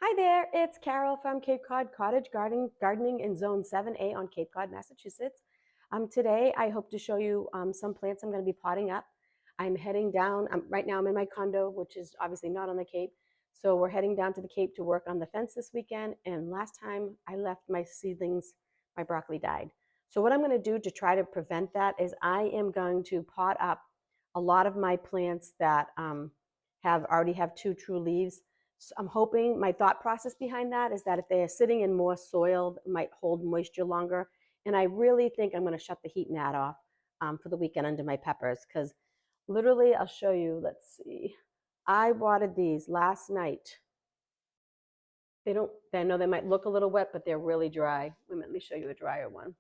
Hi there, it's Carol from Cape Cod Cottage Gardening in Zone 7A on Cape Cod, Massachusetts. Today, I hope to show you some plants I'm going to be potting up. I'm heading down, right now I'm in my condo, which is obviously not on the Cape. So we're heading down to the Cape to work on the fence this weekend. And last time I left my seedlings, my broccoli died. So what I'm going to do to try to prevent that is I am going to pot up a lot of my plants that already have two true leaves. So I'm hoping, my thought process behind that is that if they are sitting in more soil, it might hold moisture longer. And I really think I'm going to shut the heat mat off for the weekend under my peppers, because literally, I'll show you. Let's see. I watered these last night. I know they might look a little wet, but they're really dry. Let me show you a drier one.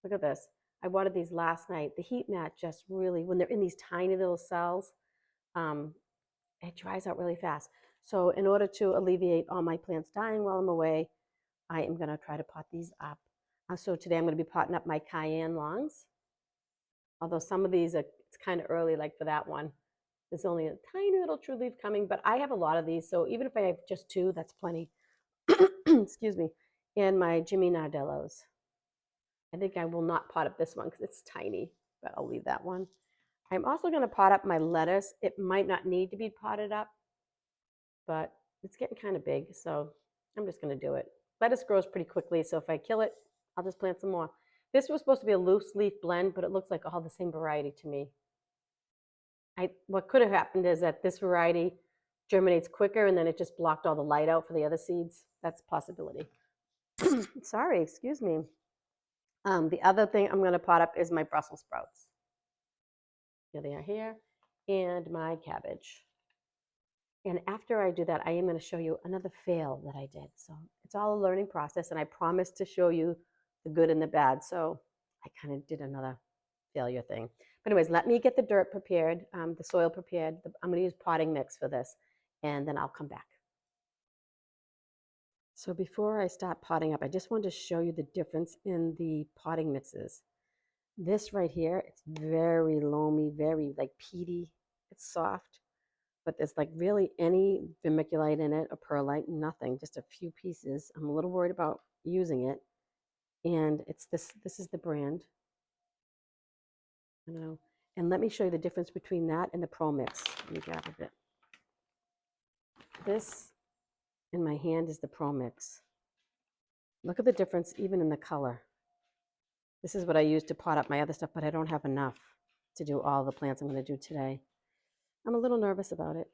Look at this. I watered these last night. The heat mat just really, when they're in these tiny little cells, um, it dries out really fast. So in order to alleviate all my plants dying while I'm away, I am going to try to pot these up. So today I'm going to be potting up my cayenne longs. Although some of these it's kind of early, like for that one. There's only a tiny little true leaf coming, but I have a lot of these. So even if I have just two, that's plenty. Excuse me. And my Jimmy Nardellos. I think I will not pot up this one because it's tiny, but I'll leave that one. I'm also going to pot up my lettuce. It might not need to be potted up, but it's getting kind of big, so I'm just going to do it. Lettuce grows pretty quickly, so if I kill it, I'll just plant some more. This was supposed to be a loose leaf blend, but it looks like all the same variety to me. What could have happened is that this variety germinates quicker, and then it just blocked all the light out for the other seeds. That's a possibility. Sorry, excuse me. The other thing I'm going to pot up is my Brussels sprouts. Here they are here, and my cabbage. And after I do that, I am going to show you another fail that I did. So it's all a learning process, and I promise to show you the good and the bad. So I kind of did another failure thing. But anyways, let me get the dirt prepared, the soil prepared. I'm going to use potting mix for this, and then I'll come back. So before I start potting up, I just wanted to show you the difference in the potting mixes. This right here, it's very loamy, very like peaty. It's soft. But there's like really any vermiculite in it, or perlite, nothing, just a few pieces. I'm a little worried about using it. And it's this is the brand. I know. And let me show you the difference between that and the Pro Mix. Let me grab a bit. This in my hand is the Pro Mix. Look at the difference even in the color. This is what I use to pot up my other stuff, but I don't have enough to do all the plants I'm going to do today. I'm a little nervous about it.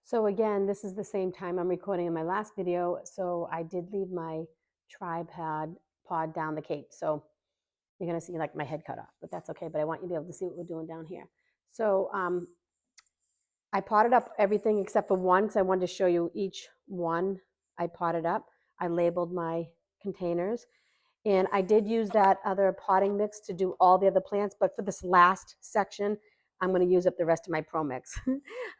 So again, this is the same time I'm recording in my last video. So I did leave my tripod pod down the Cape. So you're going to see like my head cut off, but that's okay. But I want you to be able to see what we're doing down here. So I potted up everything except for one. So I wanted to show you each one I potted up. I labeled my containers. And I did use that other potting mix to do all the other plants. But for this last section, I'm going to use up the rest of my Pro Mix.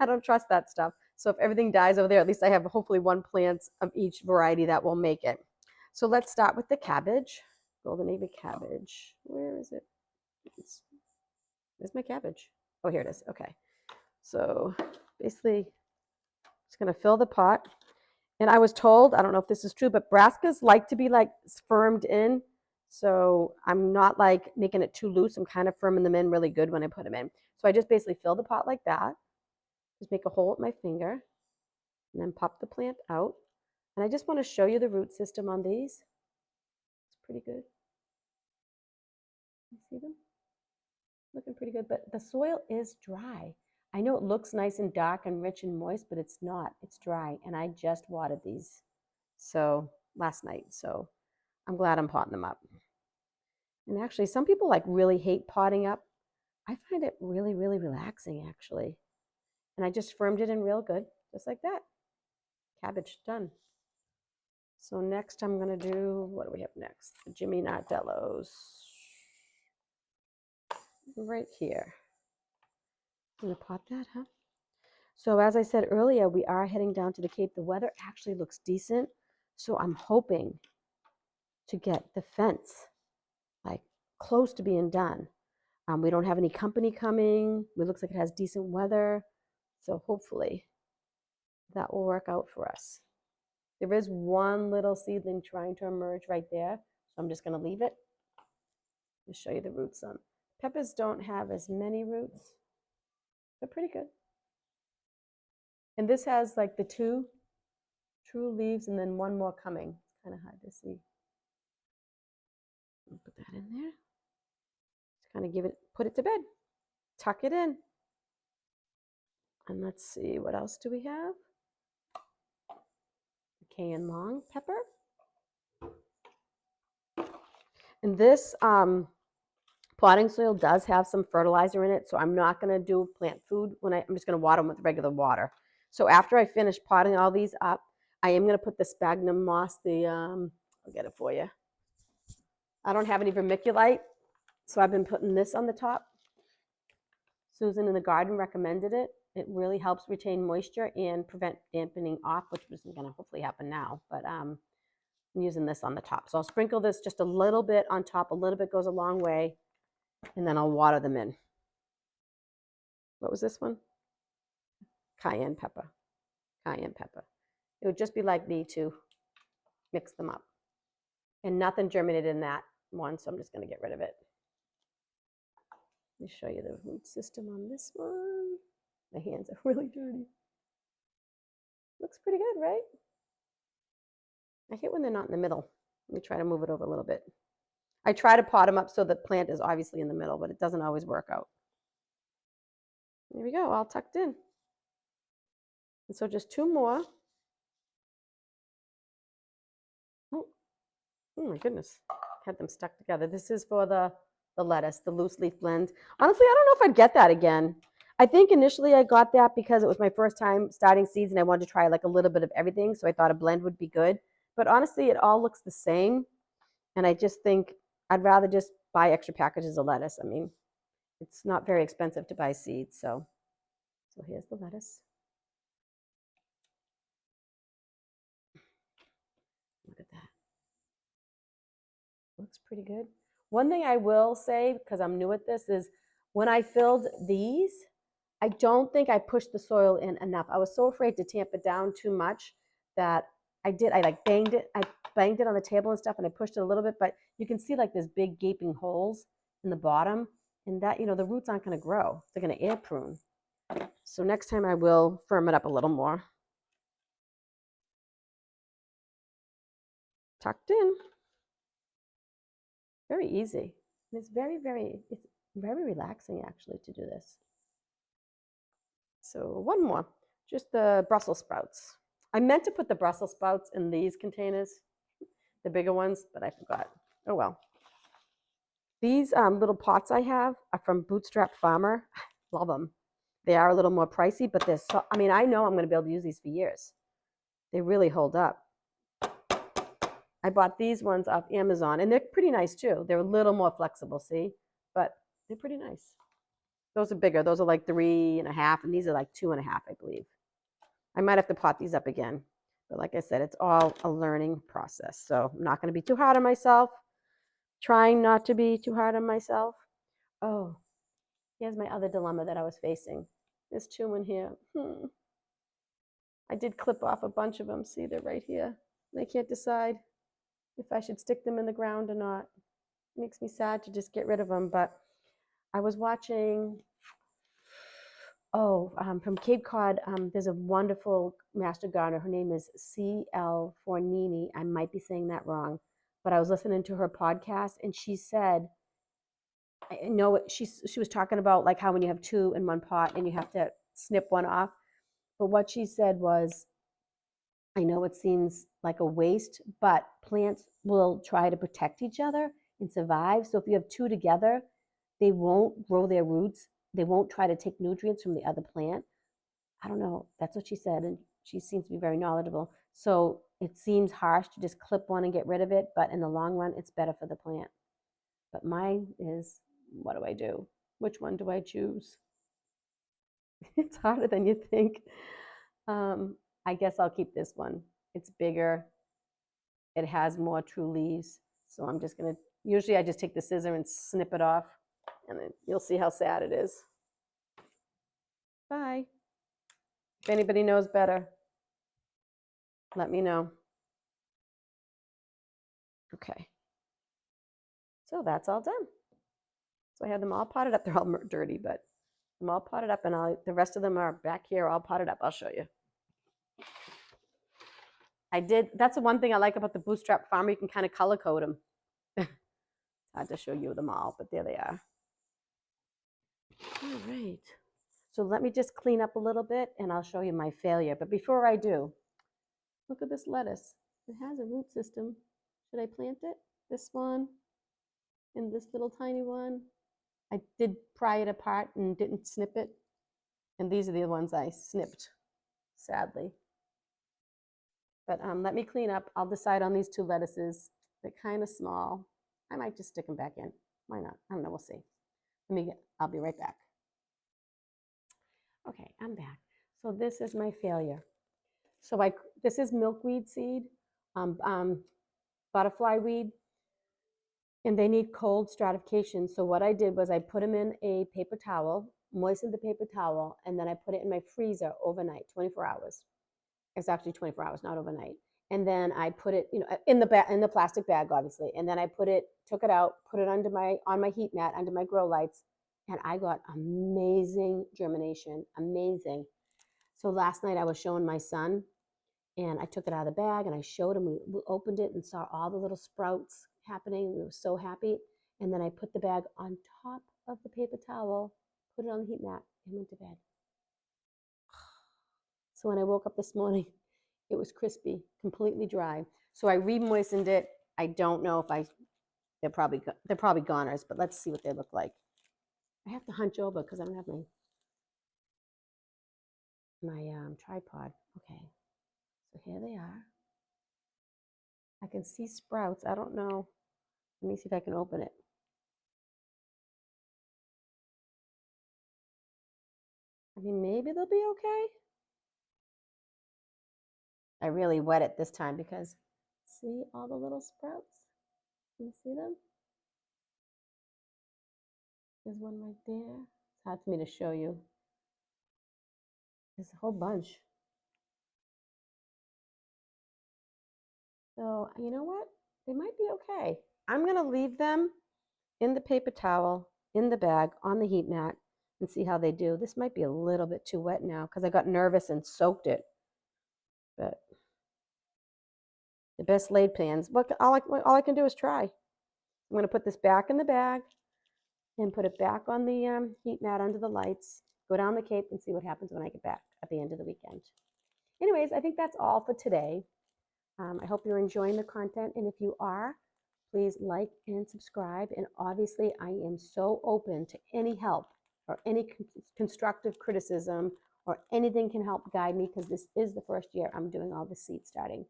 I don't trust that stuff. So if everything dies over there, at least I have hopefully one plant of each variety that will make it. So let's start with the cabbage. Golden Navy cabbage. Where is it? Where's my cabbage? Oh, here it is. Okay. So basically, just going to fill the pot. And I was told, I don't know if this is true, but brassicas like to be like firmed in. So I'm not like making it too loose. I'm kind of firming them in really good when I put them in. So I just basically fill the pot like that. Just make a hole with my finger and then pop the plant out. And I just want to show you the root system on these. It's pretty good. You see them? Looking pretty good, but the soil is dry. I know it looks nice and dark and rich and moist, but it's not. It's dry, and I just watered these last night. So I'm glad I'm potting them up. And actually, some people like really hate potting up. I find it really, really relaxing, actually. And I just firmed it in real good, just like that. Cabbage done. So next I'm going to do, what do we have next? The Jimmy Nardellos. Right here. I'm going to pot that, huh? So as I said earlier, we are heading down to the Cape. The weather actually looks decent. So I'm hoping to get the fence like close to being done. We don't have any company coming. It looks like it has decent weather. So hopefully that will work out for us. There is one little seedling trying to emerge right there, so I'm just going to leave it. I'll show you the roots on. Peppers don't have as many roots. They're pretty good. And this has like the 2 true leaves and then one more coming. It's kind of hard to see. I'll put that in there. Just kind of put it to bed. Tuck it in. And let's see, what else do we have? Cayenne long pepper. And this potting soil does have some fertilizer in it, so I'm not going to do plant food when I'm just going to water them with regular water. So after I finish potting all these up, I am going to put the sphagnum moss, I'll get it for you. I don't have any vermiculite, so I've been putting this on the top. Susan in the garden recommended it. It really helps retain moisture and prevent dampening off, which isn't going to hopefully happen now, but I'm using this on the top. So I'll sprinkle this just a little bit on top. A little bit goes a long way, and then I'll water them in. What was this one? Cayenne pepper. Cayenne pepper. It would just be like me to mix them up. And nothing germinated in that one, so I'm just going to get rid of it. Let me show you the root system on this one. My hands are really dirty. Looks pretty good, right? I hate when they're not in the middle. Let me try to move it over a little bit. I try to pot them up so the plant is obviously in the middle, but it doesn't always work out. There we go, all tucked in. And so just 2 more. Oh my goodness, had them stuck together. This is for the lettuce, the loose leaf blend. Honestly, I don't know if I'd get that again. I think initially I got that because it was my first time starting seeds and I wanted to try like a little bit of everything, so I thought a blend would be good. But honestly, it all looks the same, and I just think I'd rather just buy extra packages of lettuce. I mean, it's not very expensive to buy seeds, so here's the lettuce. Look at that. Looks pretty good. One thing I will say, because I'm new at this, is when I filled these, I don't think I pushed the soil in enough. I was so afraid to tamp it down too much that I like banged it. I banged it on the table and stuff, and I pushed it a little bit, but you can see like there's big gaping holes in the bottom, and that, the roots aren't going to grow. They're going to air prune. So next time I will firm it up a little more. Tucked in. Very easy. It's very relaxing actually to do this. So one more, just the Brussels sprouts. I meant to put the Brussels sprouts in these containers, the bigger ones, but I forgot. Oh well. These little pots I have are from Bootstrap Farmer. Love them. They are a little more pricey, but they're so, I mean, I know I'm going to be able to use these for years. They really hold up. I bought these ones off Amazon, and they're pretty nice too. They're a little more flexible, see? But they're pretty nice. Those are bigger. Those are like 3.5, and these are like 2.5, I believe. I might have to pot these up again. But like I said, it's all a learning process. So I'm not going to be too hard on myself. Trying not to be too hard on myself. Oh, here's my other dilemma that I was facing. There's 2 in here. I did clip off a bunch of them. See, they're right here. And I can't decide if I should stick them in the ground or not. It makes me sad to just get rid of them. But I was watching, from Cape Cod, there's a wonderful master gardener. Her name is C.L. Fornini. I might be saying that wrong, but I was listening to her podcast, and she said, I know she was talking about like how when you have 2 in one pot and you have to snip one off. But what she said was, I know it seems like a waste, but plants will try to protect each other and survive. So if you have 2 together, they won't grow their roots. They won't try to take nutrients from the other plant. I don't know. That's what she said, and she seems to be very knowledgeable. So it seems harsh to just clip one and get rid of it, but in the long run, it's better for the plant. But mine is, what do I do? Which one do I choose? It's harder than you think. I guess I'll keep this one. It's bigger. It has more true leaves. So I'm just going to, usually I just take the scissor and snip it off, and then you'll see how sad it is. Bye. If anybody knows better, Let me know. Okay. So that's all done. So I have them all potted up. They're all dirty, but I'm all potted up, and the rest of them are back here all potted up. I'll show you. That's the one thing I like about the Bootstrap Farmer. You can kind of color code them. It's hard to show you them all, but there they are. All right. So let me just clean up a little bit, and I'll show you my failure. But before I do, look at this lettuce. It has a root system. Should I plant it? This one and this little tiny one. I did pry it apart and didn't snip it. And these are the ones I snipped, sadly. But let me clean up. I'll decide on these two lettuces. They're kind of small. I might just stick them back in. Why not? I don't know. We'll see. I'll be right back. Okay, I'm back. So this is my failure. So this is milkweed seed, butterfly weed, and they need cold stratification. So what I did was I put them in a paper towel, moistened the paper towel, and then I put it in my freezer overnight, 24 hours. It's actually 24 hours, not overnight. And then I put it, in the plastic bag, obviously. And then I took it out, put it on my heat mat, under my grow lights, and I got amazing germination, amazing. So last night I was showing my son, and I took it out of the bag and I showed him. We opened it and saw all the little sprouts happening. We were so happy. And then I put the bag on top of the paper towel, put it on the heat mat, and went to bed. So when I woke up this morning, it was crispy, completely dry. So I re-moistened it. I don't know if they're probably goners, but let's see what they look like. I have to hunch over because I don't have my tripod. Okay, so here they are. I can see sprouts. I don't know. Let me see if I can open it. I mean, maybe they'll be okay. I really wet it this time because see all the little sprouts? Can you see them? There's one right there. It's hard for me to show you. There's a whole bunch. So you know what? They might be okay. I'm going to leave them in the paper towel, in the bag, on the heat mat, and see how they do. This might be a little bit too wet now because I got nervous and soaked it. But the best laid plans. All I can do is try. I'm going to put this back in the bag and put it back on the heat mat under the lights, go down the Cape and see what happens when I get back at the end of the weekend. Anyways, I think that's all for today. I hope you're enjoying the content, and if you are, please like and subscribe. And obviously, I am so open to any help or any constructive criticism or anything can help guide me because this is the first year I'm doing all the seed starting.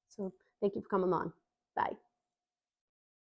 So thank you for coming along. Bye.